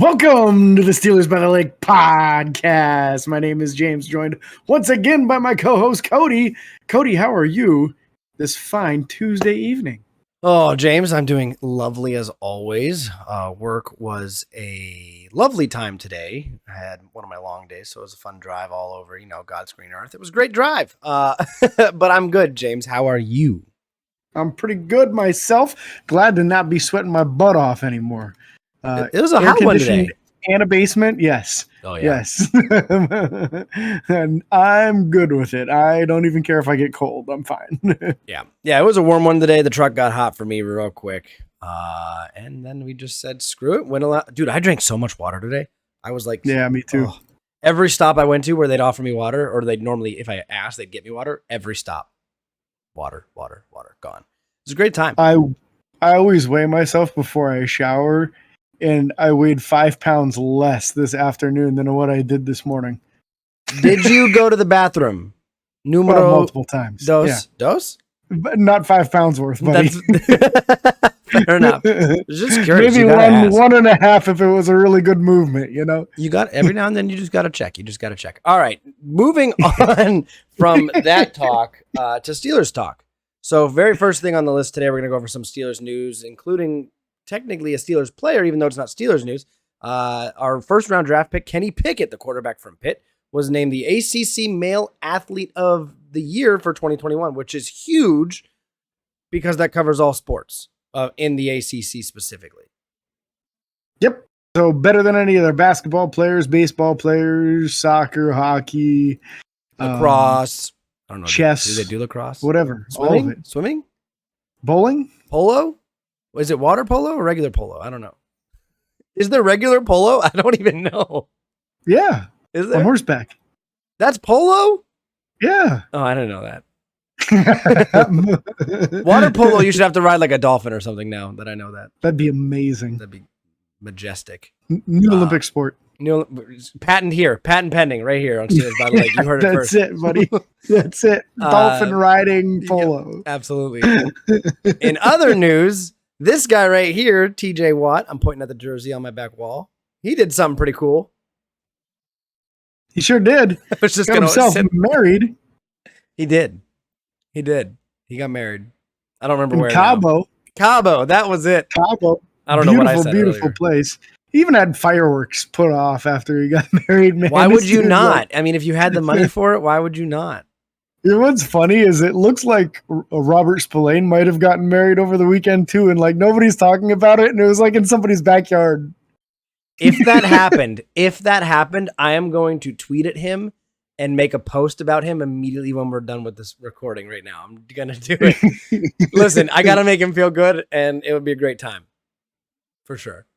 Welcome to the Steelers by the Lake podcast. My name is James, joined once again by my co-host Cody. Cody, how are you this fine Tuesday evening? Oh, James, I'm doing lovely as always. Work was a lovely time today. I had one of my long days, so it was a fun drive all over, God's green earth. It was a great drive. But I'm good, James. How are you? I'm pretty good myself. Glad to not be sweating my butt off anymore. It was a hot one today. And a basement, yes. Oh, yeah. Yes. And I'm good with it. I don't even care if I get cold. I'm fine. Yeah, it was a warm one today. The truck got hot for me real quick. And then we just said, screw it. Dude, I drank so much water today. I was like, yeah, me too. Oh. Every stop I went to where they'd offer me water, or they'd normally, if I asked, they'd get me water. Every stop, water, gone. It was a great time. I always weigh myself before I shower, and I weighed 5 pounds less this afternoon than what I did this morning. Did you go to the bathroom? Multiple times. Dos? But not 5 pounds worth, buddy. Fair enough. Just curious. Maybe one and a half if it was a really good movement, You got every now and then you just got to check. All right. Moving on from that talk to Steelers talk. So very first thing on the list today, we're going to go over some Steelers news, including technically a Steelers player, even though it's not Steelers news. Our first round draft pick, Kenny Pickett, the quarterback from Pitt, was named the ACC Male Athlete of the Year for 2021, which is huge because that covers all sports in the ACC specifically. Yep. So better than any other basketball players, baseball players, soccer, hockey, lacrosse. I don't know. Chess. Do they do lacrosse? Whatever. Swimming? All of it. Swimming? Bowling? Polo? Is it water polo or regular polo? I don't know. Is there regular polo? I don't even know. Yeah. Is there? On horseback. That's polo? Yeah. Oh, I didn't know that. Water polo, you should have to ride like a dolphin or something now that I know that. That'd be amazing. That'd be majestic. New Olympic sport. Patent pending right here on Steelers by the Lake. You heard it first. That's it, buddy. That's it. Dolphin riding polo. Yeah, absolutely. In other news, this guy right here, TJ Watt, I'm pointing at the jersey on my back wall. He did something pretty cool. He sure did. I was just got himself married. He did. He got married. I don't remember in where. Cabo. Now. Cabo. That was it. Cabo. I don't know what I said. Beautiful earlier. Place. He even had fireworks put off after he got married. Man, why would you not? I mean, if you had the money for it, why would you not? You know what's funny is it looks like Robert Spillane might have gotten married over the weekend too, and like nobody's talking about it, and it was like in somebody's backyard. If that happened, I am going to tweet at him and make a post about him immediately when we're done with this recording right now. I'm going to do it. Listen, I got to make him feel good, and it would be a great time. For sure.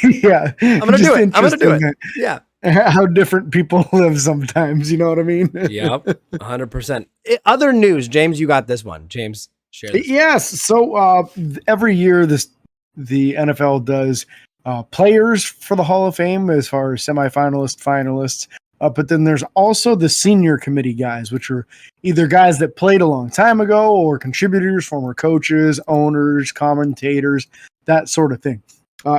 Yeah. I'm going to do it. Yeah. How different people live sometimes, you know what I mean? Yep, 100%. Other news, James, you got this one. James, share this. Yes. So every year the NFL does players for the Hall of Fame as far as semifinalists, finalists. But then there's also the senior committee guys, which are either guys that played a long time ago or contributors, former coaches, owners, commentators, that sort of thing.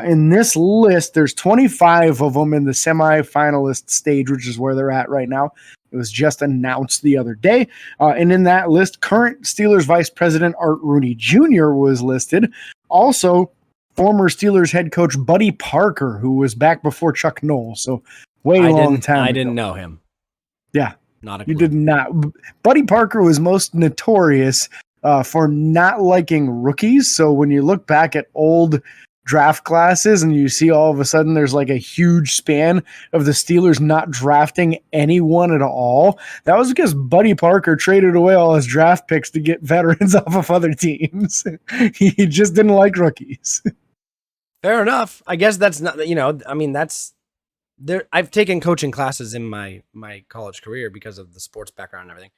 In this list, there's 25 of them in the semifinalist stage, which is where they're at right now. It was just announced the other day. And in that list, current Steelers Vice President Art Rooney Jr. was listed. Also, former Steelers head coach Buddy Parker, who was back before Chuck Noll. So long time ago. I didn't know him. Yeah. Not a clue. You did not. Buddy Parker was most notorious for not liking rookies. So when you look back at old draft classes and you see all of a sudden there's like a huge span of the Steelers not drafting anyone at all, that was because Buddy Parker traded away all his draft picks to get veterans off of other teams. He just didn't like rookies. Fair enough. I guess that's not, that's there. I've taken coaching classes in my college career because of the sports background and everything.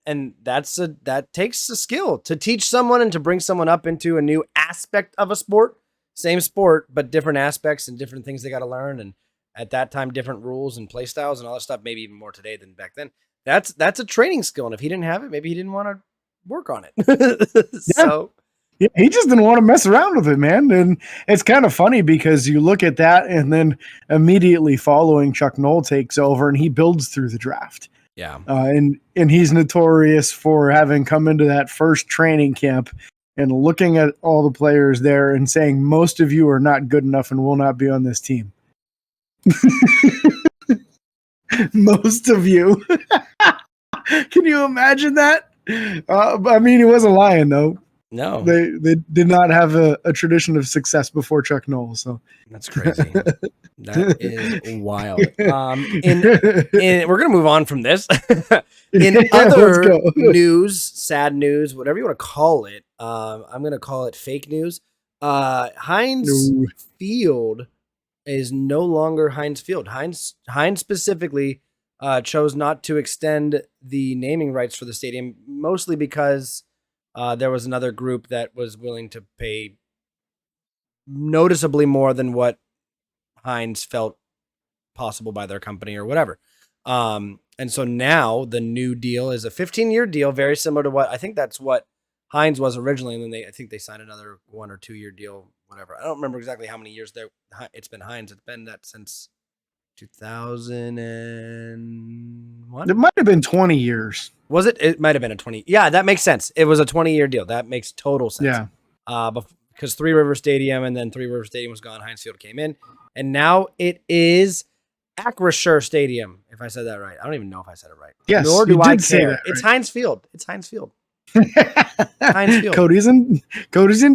And that takes a skill to teach someone and to bring someone up into a new aspect of a sport, same sport, but different aspects and different things they got to learn. And at that time, different rules and play styles and all that stuff, maybe even more today than back then. That's a training skill. And if he didn't have it, maybe he didn't want to work on it. So Yeah, he just didn't want to mess around with it, man. And it's kind of funny because you look at that, and then immediately following, Chuck Noll takes over, and he builds through the draft. Yeah. And he's notorious for having come into that first training camp and looking at all the players there and saying, most of you are not good enough and will not be on this team. Most of you. Can you imagine that? I mean, he wasn't lying, though. No. They did not have a tradition of success before Chuck Noll, so that's crazy. That is wild. And we're gonna move on from this. In other news, sad news, whatever you want to call it, I'm gonna call it fake news. Heinz Field is no longer Heinz Field. Heinz specifically chose not to extend the naming rights for the stadium, mostly because there was another group that was willing to pay noticeably more than what Heinz felt possible by their company or whatever. And so now the new deal is a 15-year deal, very similar to what I think that's what Heinz was originally. And then I think they signed another 1 or 2 year deal, whatever. I don't remember exactly how many years it's been Heinz. It's been that since 2001. It might have been 20 years. Was it? It might have been a 20. Yeah, that makes sense. It was a 20-year deal. That makes total sense. Yeah. Because Three River Stadium and then Three River Stadium was gone. Heinz Field came in. And now it is Acrisure Stadium, if I said that right. I don't even know if I said it right. Yes, nor do I care. Right. It's Heinz Field. It's Heinz Field. Heinz Field. Cody's in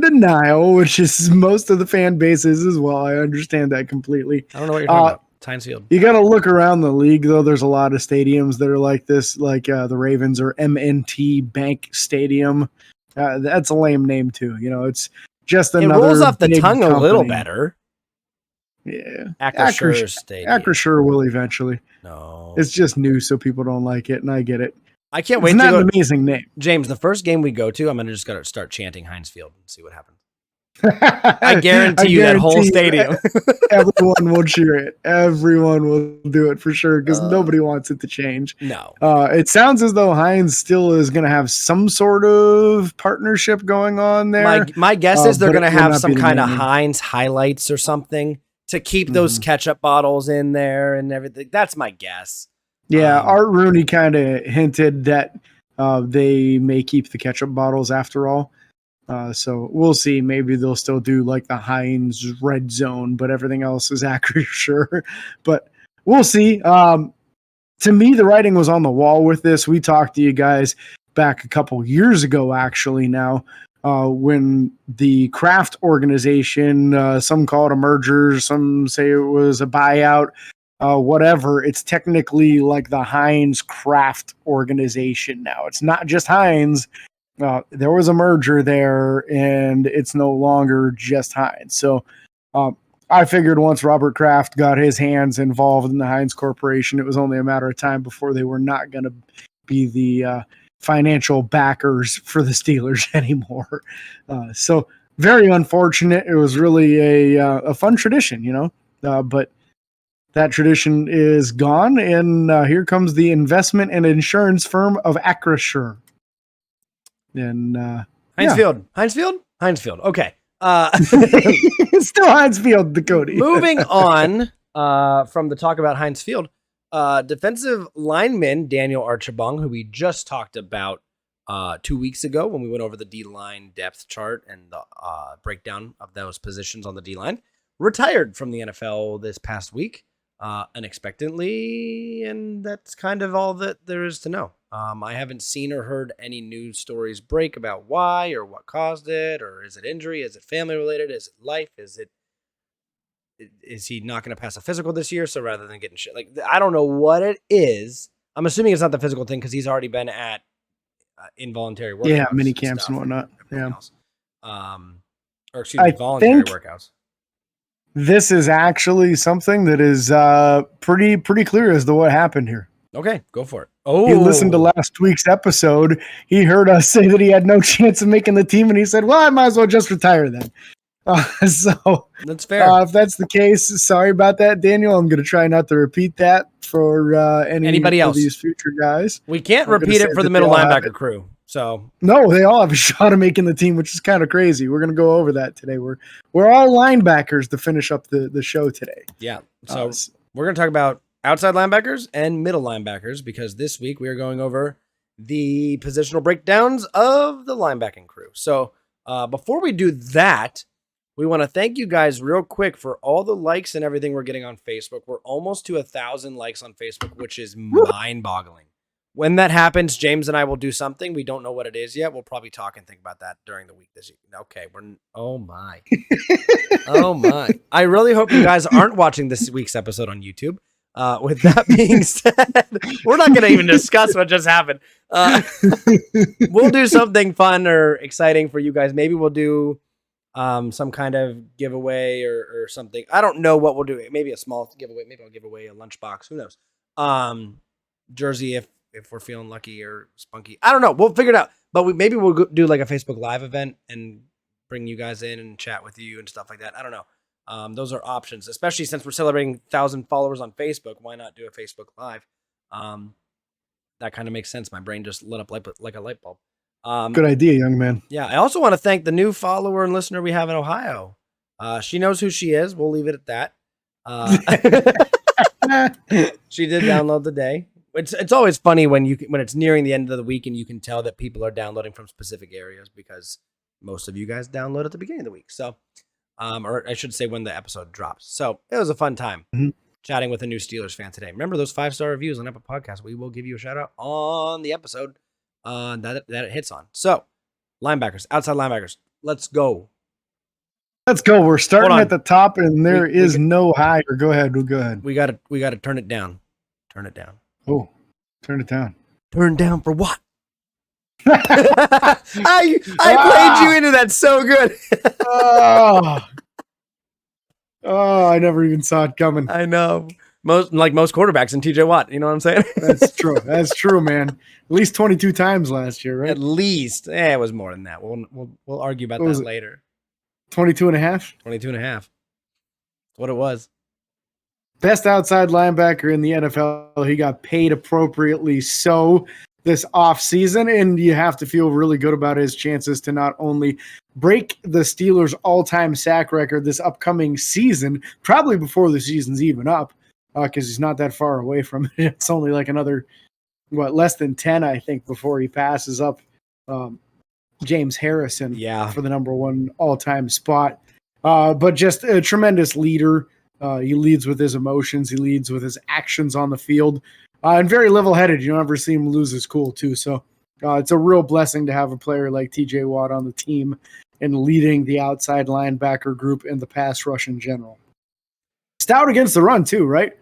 denial, which is most of the fan bases as well. I understand that completely. I don't know what you're talking about. Heinz Field. You got to look around the league, though. There's a lot of stadiums that are like this, like the Ravens or M&T Bank Stadium. That's a lame name too. You know, it's just another. It rolls off the tongue company. A little better. Yeah, Acrisure Stadium. Acrisure will eventually. No, it's just new, so people don't like it, and I get it. I can't wait. It's not an amazing name, James. The first game we go to, I'm gonna just gotta start chanting Heinz Field and see what happens. I guarantee you that whole stadium. Everyone will cheer it. Everyone will do it for sure because nobody wants it to change. No. It sounds as though Heinz still is going to have some sort of partnership going on there. My guess is they're going to have some kind of Heinz highlights or something to keep those ketchup bottles in there and everything. That's my guess. Yeah, Art Rooney kind of hinted that they may keep the ketchup bottles after all. So we'll see. Maybe they'll still do like the Heinz red zone, but everything else is Acrisure. But we'll see. To me, the writing was on the wall with this. We talked to you guys back a couple years ago, actually now, when the Kraft organization, some call it a merger, some say it was a buyout, whatever. It's technically like the Heinz Kraft organization now. It's not just Heinz. There was a merger there, and it's no longer just Heinz. So I figured once Robert Kraft got his hands involved in the Heinz Corporation, it was only a matter of time before they were not going to be the financial backers for the Steelers anymore. So very unfortunate. It was really a fun tradition, you know, but that tradition is gone, and here comes the investment and insurance firm of Acrisure. And Heinz Field. Okay. It's still Heinz Field, Dakota. Moving on from the talk about Heinz Field, defensive lineman Daniel Archibong, who we just talked about 2 weeks ago when we went over the D-line depth chart and the breakdown of those positions on the D-line, retired from the NFL this past week unexpectedly, and that's kind of all that there is to know. I haven't seen or heard any news stories break about why or what caused it, or is it injury? Is it family related? Is it life? Is he not going to pass a physical this year? So rather than getting shit, like, I don't know what it is. I'm assuming it's not the physical thing because he's already been at involuntary workouts. Yeah, mini camps and whatnot. Yeah. Or excuse me, voluntary workouts. This is actually something that is pretty clear as to what happened here. Okay, go for it. Oh, he listened to last week's episode. He heard us say that he had no chance of making the team, and he said, well, I might as well just retire then. So that's fair. If that's the case, sorry about that, Daniel. I'm going to try not to repeat that for anybody else of these future guys. We can't repeat it for the middle linebacker crew. So no, they all have a shot of making the team, which is kind of crazy. We're going to go over that today. We're all linebackers to finish up the show today. Yeah. So we're going to talk about outside linebackers and middle linebackers because this week we are going over the positional breakdowns of the linebacking crew. So before we do that, we want to thank you guys real quick for all the likes and everything we're getting on Facebook. We're almost to 1,000 likes on Facebook, which is mind-boggling. When that happens, James and I will do something. We don't know what it is yet. We'll probably talk and think about that during the week this week. Okay, oh my. Oh my. I really hope you guys aren't watching this week's episode on YouTube. With that being said, we're not going to even discuss what just happened. We'll do something fun or exciting for you guys. Maybe we'll do some kind of giveaway or something. I don't know what we'll do. Maybe a small giveaway. Maybe I'll give away a lunchbox. Who knows? Jersey if we're feeling lucky or spunky. I don't know. We'll figure it out. But maybe we'll do like a Facebook Live event and bring you guys in and chat with you and stuff like that. I don't know. Those are options, especially since we're celebrating 1,000 followers on Facebook. Why not do a Facebook Live? That kind of makes sense. My brain just lit up like a light bulb. Good idea, young man. Yeah, I also want to thank the new follower and listener we have in Ohio. She knows who she is. We'll leave it at that. She did download today. It's always funny when it's nearing the end of the week and you can tell that people are downloading from specific areas because most of you guys download at the beginning of the week. So, or I should say when the episode drops. So it was a fun time chatting with a new Steelers fan today. Remember those 5-star reviews on Apple Podcasts? We will give you a shout out on the episode that it hits on. So linebackers, outside linebackers, let's go. Let's go. We're starting at the top, and there is no higher. Go ahead. We gotta turn it down. Turn it down. Oh, turn it down. Turn down for what? I played you into that so good. I never even saw it coming. I know. Most quarterbacks in TJ Watt. You know what I'm saying? That's true. That's true, man. At least 22 times last year, right? At least. It was more than that. We'll argue about that later. 22 and a half? 22 and a half. That's what it was. Best outside linebacker in the NFL. He got paid appropriately so this offseason, and you have to feel really good about his chances to not only break the Steelers' all-time sack record this upcoming season, probably before the season's even up, because he's not that far away from it. It's only like another, less than 10, I think, before he passes up James Harrison for the number one all-time spot. But just a tremendous leader. He leads with his emotions. He leads with his actions on the field. And very level-headed. You don't ever see him lose his cool, too. So it's a real blessing to have a player like TJ Watt on the team and leading the outside linebacker group and the pass rush in general. Stout against the run, too, right?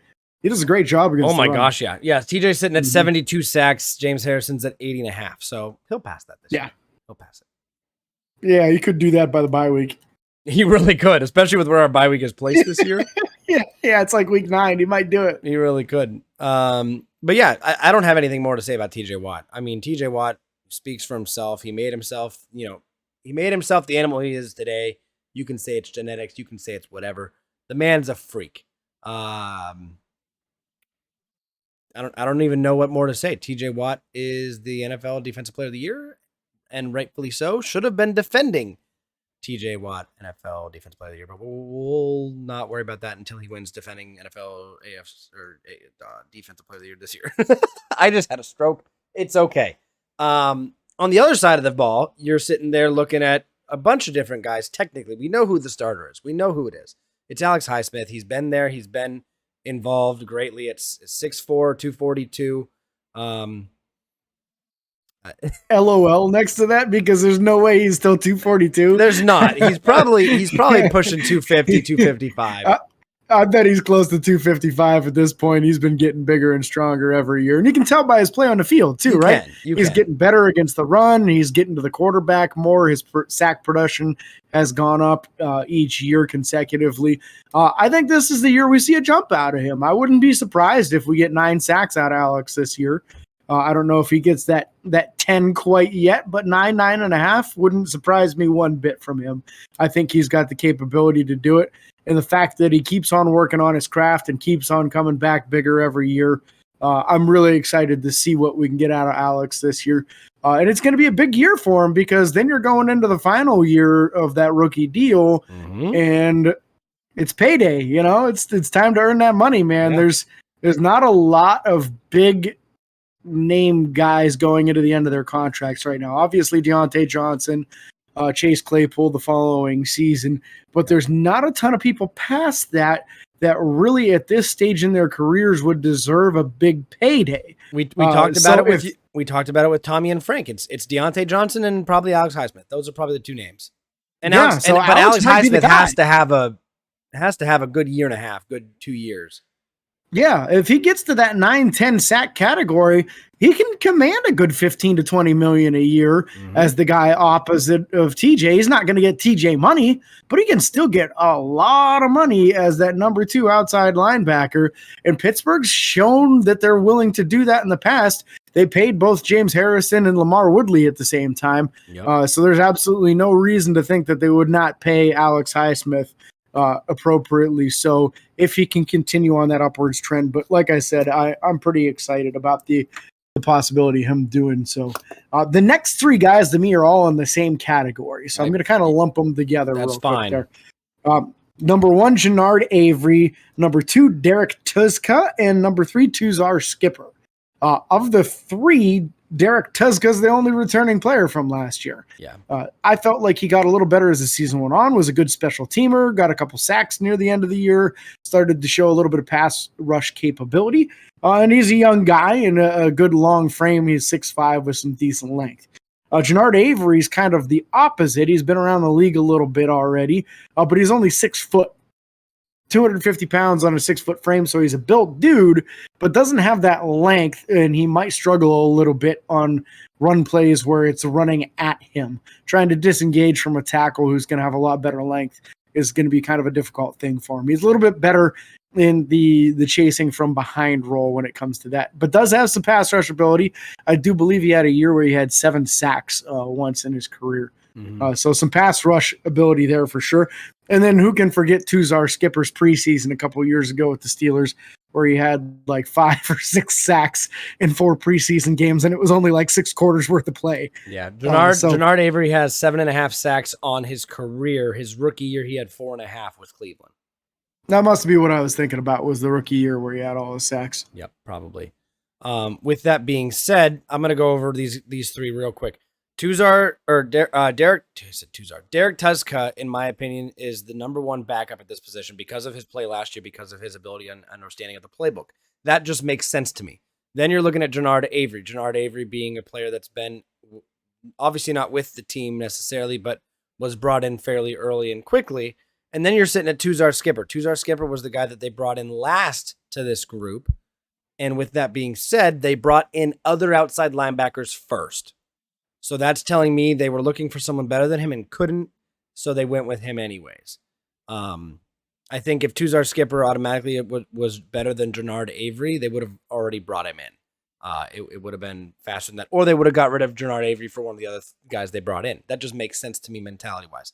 He does a great job against the run. Oh, my gosh, yeah. Yeah, TJ's sitting at 72 sacks. James Harrison's at 80.5. So he'll pass that this year. He'll pass it. Yeah, he could do that by the bye week. He really could, especially with where our bye week is placed this year. Yeah, it's like week 9. He might do it. He really could. But yeah, I don't have anything more to say about TJ Watt. I mean, TJ Watt speaks for himself. He made himself, the animal he is today. You can say it's genetics. You can say it's whatever. The man's a freak. I don't even know what more to say. TJ Watt is the NFL Defensive Player of the Year, and rightfully so. Should have been defending TJ Watt, NFL Defensive Player of the Year, but we'll not worry about that until he wins defending NFL Defensive Player of the Year this year. I just had a stroke. It's okay. On the other side of the ball, you're sitting there looking at a bunch of different guys. Technically, we know who the starter is. We know who it is. It's Alex Highsmith. He's been there. He's been involved greatly. It's 6'4", 242. LOL next to that because there's no way he's still 242. There's not. He's probably pushing 250, 255. I bet he's close to 255 at this point. He's been getting bigger and stronger every year. And you can tell by his play on the field too, right? He's getting better against the run. He's getting to the quarterback more. His sack production has gone up each year consecutively. I think this is the year we see a jump out of him. I wouldn't be surprised if we get 9 sacks out of Alex this year. I don't know if he gets that 10 quite yet, but 9.5 wouldn't surprise me one bit from him. I think he's got the capability to do it. And the fact that he keeps on working on his craft and keeps on coming back bigger every year, I'm really excited to see what we can get out of Alex this year. And it's going to be a big year for him because then you're going into the final year of that rookie deal, and it's payday. It's time to earn that money, man. Yeah. There's not a lot of big name guys going into the end of their contracts right now. Obviously, Deontay Johnson, Chase Claypool the following season, but there's not a ton of people past that really at this stage in their careers would deserve a big payday. We talked about we talked about it with Tommy and Frank. It's Deontay Johnson and probably Alex Highsmith. Those are probably the two names. And Alex Highsmith has to have a good year and a half, good 2 years. Yeah, if he gets to that 9-10 sack category, he can command a good 15 to 20 million a year as the guy opposite of TJ. He's not going to get TJ money, but he can still get a lot of money as that number 2 outside linebacker. And Pittsburgh's shown that they're willing to do that in the past. They paid both James Harrison and Lamar Woodley at the same time. Yep. So there's absolutely no reason to think that they would not pay Alex Highsmith appropriately so if he can continue on that upwards trend. But like I said, I'm pretty excited about the possibility of him doing so. The next 3 guys to me are all in the same category, so I'm going to kind of lump them together. That's fine. There. Number 1, Jannard Avery. Number 2, Derek Tuzka. And number 3, Tuzar Skipper. Of the 3, Derek Tuzka is the only returning player from last year. Yeah. I felt like he got a little better as the season went on, was a good special teamer, got a couple sacks near the end of the year, started to show a little bit of pass rush capability. And he's a young guy and a good long frame. He's 6'5" with some decent length. Jannard Avery is kind of the opposite. He's been around the league a little bit already, but he's only 6 foot. 250 pounds on a 6 foot frame, so he's a built dude, but doesn't have that length, and he might struggle a little bit on run plays where it's running at him. Trying to disengage from a tackle who's going to have a lot better length is going to be kind of a difficult thing for him. He's a little bit better in the chasing from behind role when it comes to that, but does have some pass rush ability. I do believe he had a year where he had 7 sacks once in his career. So some pass rush ability there for sure. And then who can forget Tuzar Skipper's preseason a couple of years ago with the Steelers, where he had like 5 or 6 sacks in 4 preseason games, and it was only like 6 quarters worth of play. Yeah, Jannard Avery has 7.5 sacks on his career. His rookie year, he had 4.5 with Cleveland. That must be what I was thinking about, was the rookie year where he had all his sacks. Yep, probably. With that being said, I'm going to go over these 3 real quick. Derek Tuzka, in my opinion, is the number 1 backup at this position because of his play last year, because of his ability and understanding of the playbook. That just makes sense to me. Then you're looking at Jannard Avery. Jannard Avery being a player that's been obviously not with the team necessarily, but was brought in fairly early and quickly. And then you're sitting at Tuzar Skipper. Tuzar Skipper was the guy that they brought in last to this group. And with that being said, they brought in other outside linebackers first. So that's telling me they were looking for someone better than him and couldn't, so they went with him anyways. I think if Tuzar Skipper automatically was better than Jannard Avery, they would have already brought him in. It would have been faster than that. Or they would have got rid of Jannard Avery for one of the other guys they brought in. That just makes sense to me mentality-wise.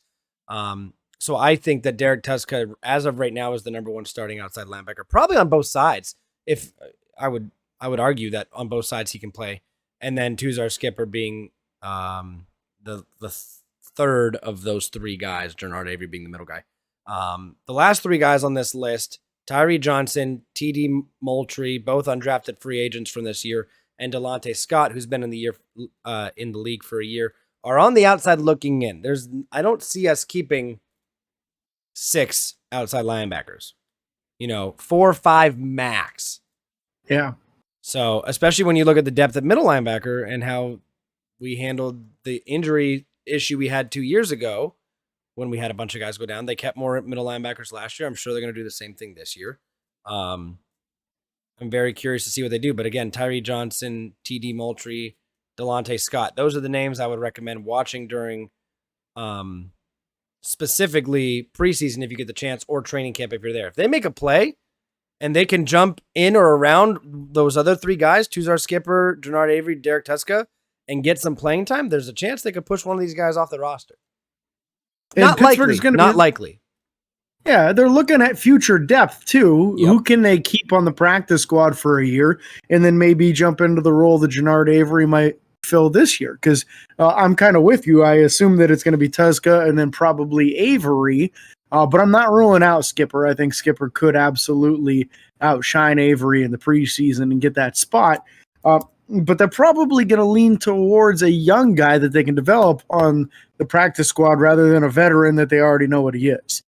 So I think that Derek Tuzka, as of right now, is the number 1 starting outside linebacker, probably on both sides. If I would argue that on both sides he can play. And then Tuzar Skipper being the third of those 3 guys, Jannard Avery being the middle guy. The last 3 guys on this list, Tyree Johnson, TD Moultrie, both undrafted free agents from this year, and Delonte Scott, who's been in the league for a year, are on the outside looking in. I don't see us keeping 6 outside linebackers. 4 or 5 max. Yeah. So, especially when you look at the depth at middle linebacker and how we handled the injury issue we had 2 years ago when we had a bunch of guys go down. They kept more middle linebackers last year. I'm sure they're going to do the same thing this year. I'm very curious to see what they do. But again, Tyree Johnson, TD Moultrie, Delonte Scott, those are the names I would recommend watching during specifically preseason if you get the chance, or training camp if you're there. If they make a play and they can jump in or around those other 3 guys, Tuzar Skipper, Jannard Avery, Derek Tuzka, and get some playing time, there's a chance they could push one of these guys off the roster. Not likely. Yeah, they're looking at future depth too. Yep. Who can they keep on the practice squad for a year and then maybe jump into the role that Jannard Avery might fill this year? Because I'm kind of with you. I assume that it's going to be Tuska and then probably Avery, but I'm not ruling out Skipper. I think Skipper could absolutely outshine Avery in the preseason and get that spot. But they're probably going to lean towards a young guy that they can develop on the practice squad rather than a veteran that they already know what he is.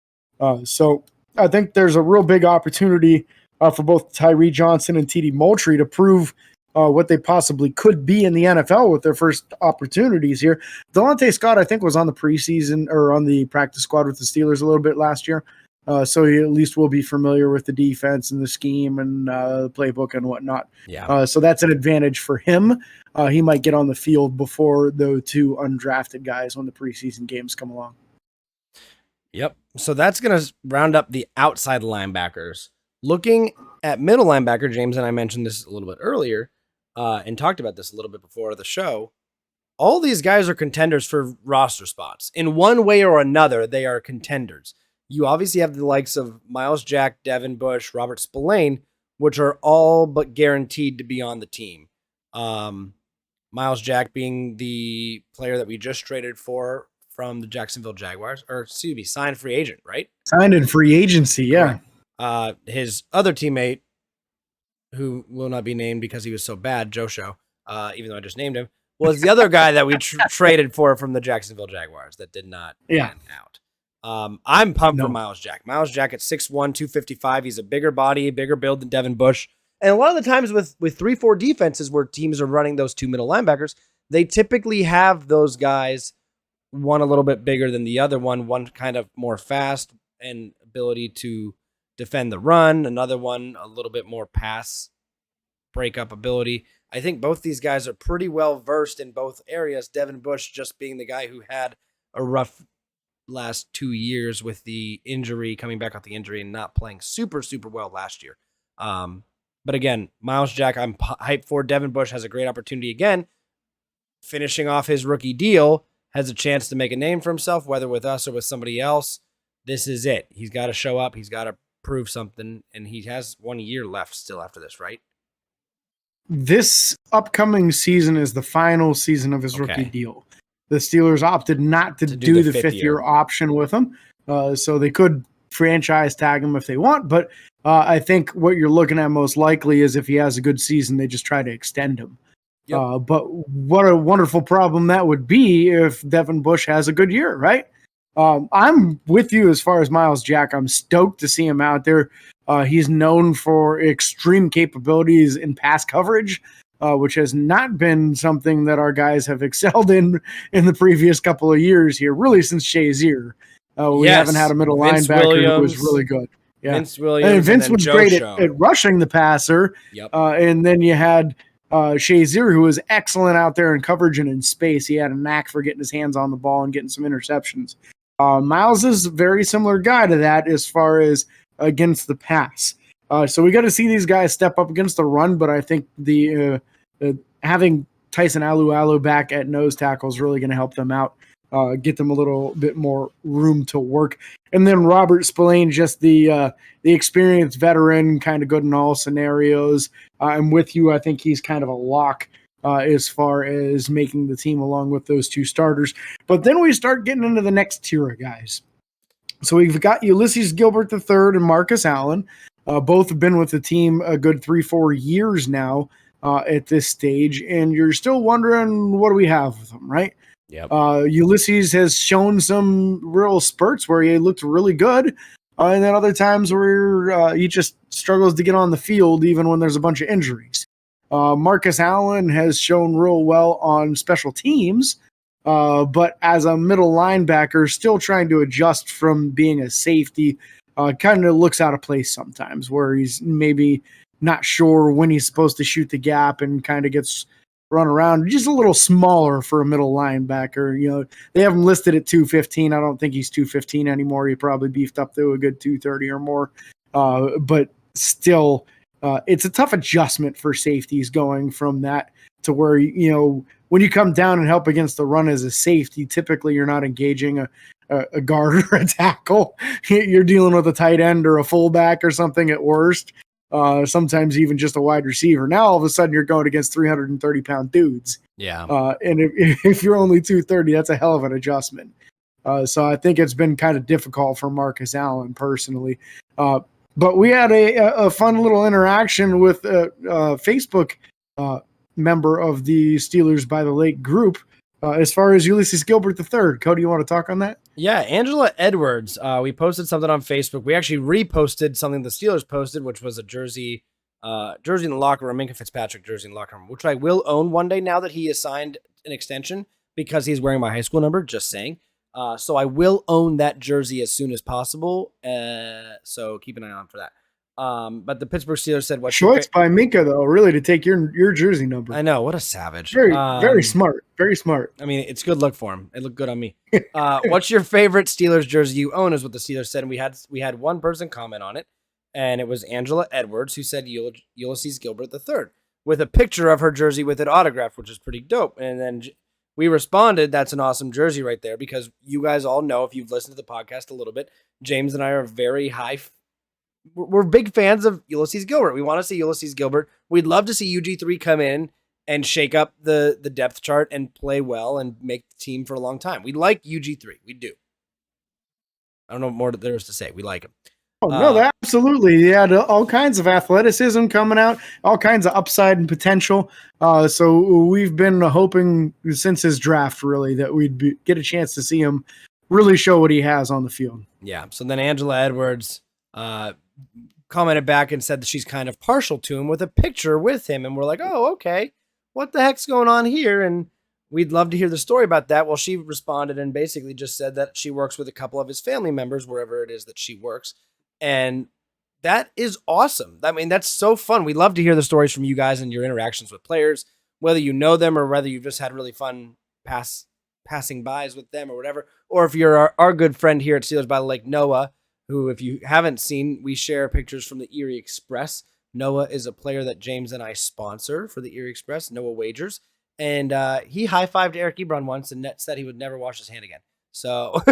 So I think there's a real big opportunity for both Tyree Johnson and TD Moultrie to prove what they possibly could be in the NFL with their first opportunities here. Delonte Scott, I think, was on the preseason or on the practice squad with the Steelers a little bit last year. So he at least will be familiar with the defense and the scheme and the playbook and whatnot. Yeah. So that's an advantage for him. He might get on the field before the two undrafted guys when the preseason games come along. Yep. So that's going to round up the outside linebackers. Looking at middle linebacker, James and I mentioned this a little bit earlier and talked about this a little bit before the show. All these guys are contenders for roster spots. In one way or another, they are contenders. You obviously have the likes of Miles Jack, Devin Bush, Robert Spillane, which are all but guaranteed to be on the team. Miles Jack being the player that we just traded for from the Jacksonville Jaguars, or excuse me, signed free agent, right? Signed in free agency, yeah. His other teammate, who will not be named because he was so bad, Joe Show, even though I just named him, was the other guy that we traded for from the Jacksonville Jaguars that did not pan out. I'm pumped for Miles Jack. Miles Jack at 6'1", 255. He's a bigger body, bigger build than Devin Bush. And a lot of the times with 3-4 defenses where teams are running those two middle linebackers, they typically have those guys, one a little bit bigger than the other one kind of more fast and ability to defend the run, another one a little bit more pass breakup ability. I think both these guys are pretty well versed in both areas. Devin Bush just being the guy who had a rough last 2 years with the injury, coming back off the injury and not playing super, super well last year. But again, Miles Jack, I'm hyped for. Devin Bush has a great opportunity again, finishing off his rookie deal, has a chance to make a name for himself, whether with us or with somebody else. This is it. He's got to show up. He's got to prove something, and he has 1 year left still after this, right? This upcoming season is the final season of his rookie deal. The Steelers opted not to do the fifth-year option with him, so they could franchise tag him if they want, but I think what you're looking at most likely is if he has a good season, they just try to extend him. Yep. But what a wonderful problem that would be if Devin Bush has a good year, right? I'm with you as far as Miles Jack. I'm stoked to see him out there. He's known for extreme capabilities in pass coverage, which has not been something that our guys have excelled in the previous couple of years here, really since Shazier. We haven't had a middle linebacker who was really good. Yeah. Vince Williams. And Vince was great at rushing the passer. Yep. And then you had Shazier, who was excellent out there in coverage and in space. He had a knack for getting his hands on the ball and getting some interceptions. Miles is a very similar guy to that as far as against the pass. So we got to see these guys step up against the run, but I think the having Tyson Alualu back at nose tackle is really going to help them out, get them a little bit more room to work. And then Robert Spillane, just the experienced veteran, kind of good in all scenarios. I'm with you. I think he's kind of a lock as far as making the team along with those two starters. But then we start getting into the next tier of guys. So we've got Ulysses Gilbert III and Marcus Allen. Both have been with the team a good 3-4 years now at this stage. And you're still wondering, what do we have with them, right? Yep. Ulysses has shown some real spurts where he looked really good. And then other times where he just struggles to get on the field even when there's a bunch of injuries. Marcus Allen has shown real well on special teams, but as a middle linebacker, still trying to adjust from being a safety, kind of looks out of place sometimes where he's maybe not sure when he's supposed to shoot the gap and kind of gets run around. Just a little smaller for a middle linebacker. You know, they have him listed at 215. I don't think he's 215 anymore. He probably beefed up to a good 230 or more, but still, it's a tough adjustment for safeties going from that to where, you know, when you come down and help against the run as a safety, typically you're not engaging a guard or a tackle. You're dealing with a tight end or a fullback or something at worst. Sometimes even just a wide receiver. Now all of a sudden you're going against 330-pound dudes. Yeah. And if you're only 230, that's a hell of an adjustment. So I think it's been kind of difficult for Marcus Allen personally. But we had a fun little interaction with a Facebook member of the Steelers by the Lake group as far as Ulysses Gilbert III. Cody, you want to talk on that? Yeah, Angela Edwards. We posted something on Facebook. We actually reposted something the Steelers posted, which was a jersey in the locker room, Minka Fitzpatrick jersey in the locker room, which I will own one day now that he has signed an extension because he's wearing my high school number, just saying. So I will own that jersey as soon as possible. So keep an eye on for that. But the Pittsburgh Steelers said, "What's choice by Minka, though, really to take your jersey number." I know, what a savage. Very smart. Very smart. I mean, it's good look for him. It looked good on me. What's your favorite Steelers jersey you own? Is what the Steelers said, and we had one person comment on it, and it was Angela Edwards who said Ulysses Gilbert III with a picture of her jersey with it autographed, which is pretty dope. And then we responded, "That's an awesome jersey right there," because you guys all know, if you've listened to the podcast a little bit, James and I are very we're big fans of Ulysses Gilbert. We want to see Ulysses Gilbert. We'd love to see UG3 come in and shake up the depth chart and play well and make the team for a long time. We like UG3. We do. I don't know what more there is to say. We like him. Oh, no, absolutely. He had all kinds of athleticism coming out, all kinds of upside and potential. So we've been hoping since his draft, really, that we'd get a chance to see him really show what he has on the field. Yeah. So then Angela Edwards commented back and said that she's kind of partial to him with a picture with him. And we're like, oh, okay. What the heck's going on here? And we'd love to hear the story about that. Well, she responded and basically just said that she works with a couple of his family members, wherever it is that she works. And that is awesome. I mean, that's so fun. We love to hear the stories from you guys and your interactions with players, whether you know them or whether you've just had really fun passing bys with them or whatever. Or if you're our good friend here at Steelers by the Lake, Noah, who, if you haven't seen, we share pictures from the Erie Express. Noah is a player that James and I sponsor for the Erie Express, Noah Wagers. And he high-fived Eric Ebron once and said he would never wash his hand again. So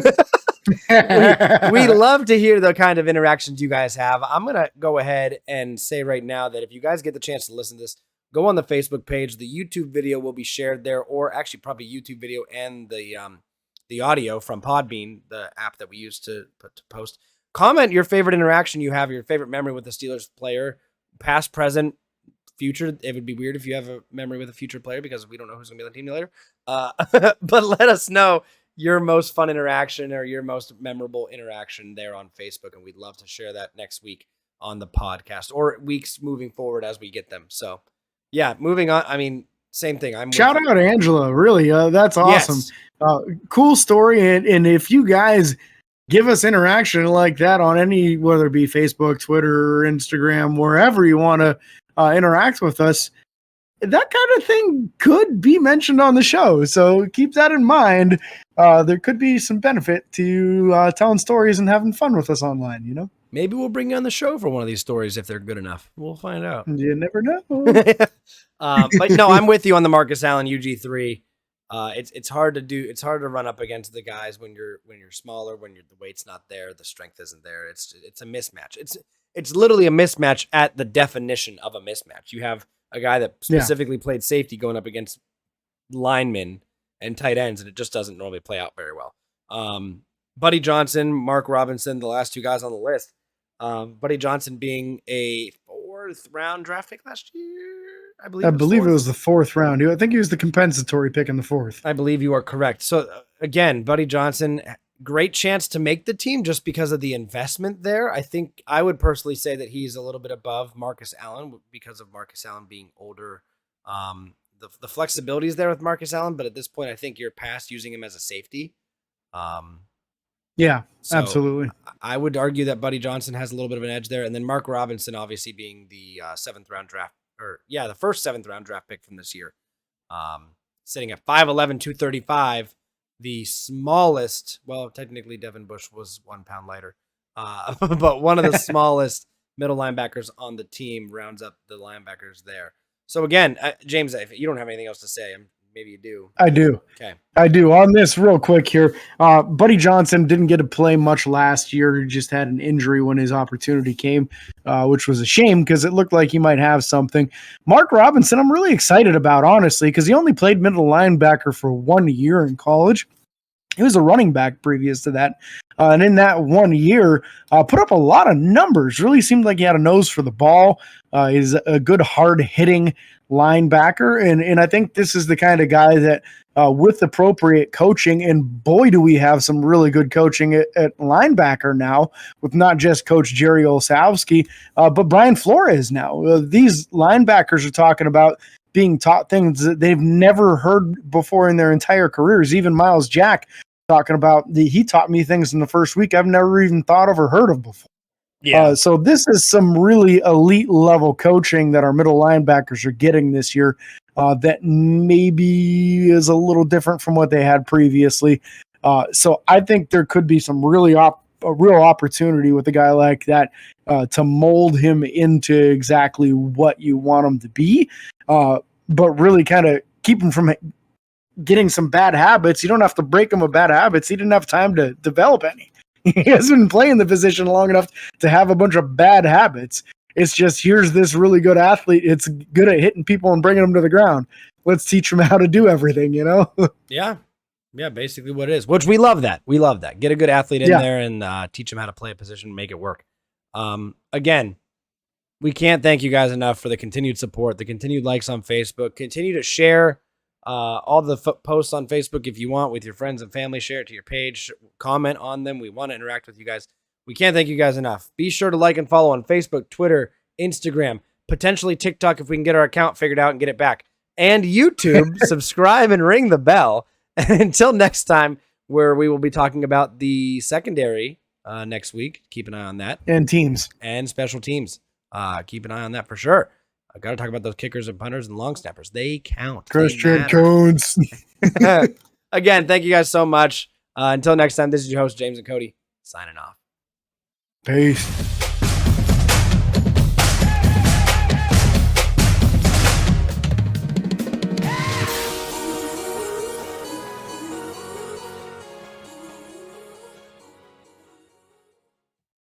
we love to hear the kind of interactions you guys have. I'm going to go ahead and say right now that if you guys get the chance to listen to this, go on the Facebook page. The YouTube video will be shared there, or actually probably YouTube video and the audio from Podbean, the app that we use to post. Comment your favorite interaction you have, your favorite memory with the Steelers player, past, present, future. It would be weird if you have a memory with a future player because we don't know who's going to be on the team later. But let us know your most fun interaction or your most memorable interaction there on Facebook, and we'd love to share that next week on the podcast or weeks moving forward as we get them. So, yeah, moving on. I mean, same thing. Shout out to Angela. Really, that's awesome. Yes. Cool story. And if you guys give us interaction like that on any, whether it be Facebook, Twitter, Instagram, wherever you want to interact with us, that kind of thing could be mentioned on the show. So keep that in mind. There could be some benefit to telling stories and having fun with us online, you know? Maybe we'll bring you on the show for one of these stories if they're good enough. We'll find out. You never know. But no, I'm with you on the Marcus Allen UG3. It's hard to do. It's hard to run up against the guys when you're smaller, when the weight's not there, the strength isn't there. It's a mismatch. It's literally a mismatch at the definition of a mismatch. You have a guy that specifically played safety going up against linemen and tight ends, and it just doesn't normally play out very well. Buddy Johnson, Mark Robinson, the last two guys on the list. Buddy Johnson being a 4th round draft pick last year. I believe it was the 4th round. I think he was the compensatory pick in the 4th. I believe you are correct. So again, Buddy Johnson, great chance to make the team just because of the investment there. I think I would personally say that he's a little bit above Marcus Allen because of Marcus Allen being older. The flexibility is there with Marcus Allen, but at this point, I think you're past using him as a safety. Yeah, so absolutely. I would argue that Buddy Johnson has a little bit of an edge there. And then Mark Robinson, obviously being the 7th round draft, the first 7th round draft pick from this year, sitting at 5'11", 235, the smallest, well, technically Devin Bush was 1 pound lighter, but one of the smallest middle linebackers on the team rounds up the linebackers there. So again, James, if you don't have anything else to say, maybe you do. I do. Okay. I do. On this real quick here, Buddy Johnson didn't get to play much last year. He just had an injury when his opportunity came, which was a shame because it looked like he might have something. Mark Robinson, I'm really excited about, honestly, because he only played middle linebacker for 1 year in college. He was a running back previous to that. And in that 1 year, put up a lot of numbers. Really seemed like he had a nose for the ball. He's a good, hard-hitting linebacker. And I think this is the kind of guy that, with appropriate coaching, and boy, do we have some really good coaching at linebacker now, with not just Coach Jerry Olszewski, but Brian Flores now. These linebackers are talking about being taught things that they've never heard before in their entire careers. Even Miles Jack talking about he taught me things in the first week I've never even thought of or heard of before. Yeah. So this is some really elite level coaching that our middle linebackers are getting this year, that maybe is a little different from what they had previously. So I think there could be some really a real opportunity with a guy like that, to mold him into exactly what you want him to be, but really kind of keep him from getting some bad habits. You don't have to break him of bad habits. He didn't have time to develop any. He hasn't been playing the position long enough to have a bunch of bad habits. It's just, here's this really good athlete. It's good at hitting people and bringing them to the ground. Let's teach him how to do everything, you know? Yeah. Yeah, basically what it is, which we love that. We love that. Get a good athlete in there and teach him how to play a position, make it work. Again, we can't thank you guys enough for the continued support, the continued likes on Facebook. Continue to share all the posts on Facebook if you want with your friends and family. Share it to your page. Comment on them. We want to interact with you guys. We can't thank you guys enough. Be sure to like and follow on Facebook, Twitter, Instagram, potentially TikTok if we can get our account figured out and get it back, and YouTube. Subscribe and ring the bell. And until next time, where we will be talking about the secondary next week. Keep an eye on that. And teams. And special teams. Keep an eye on that for sure. I got to talk about those kickers and punters and long snappers. They count. Christian Coons. Again, thank you guys so much. Until next time, this is your host, James and Cody, signing off. Peace.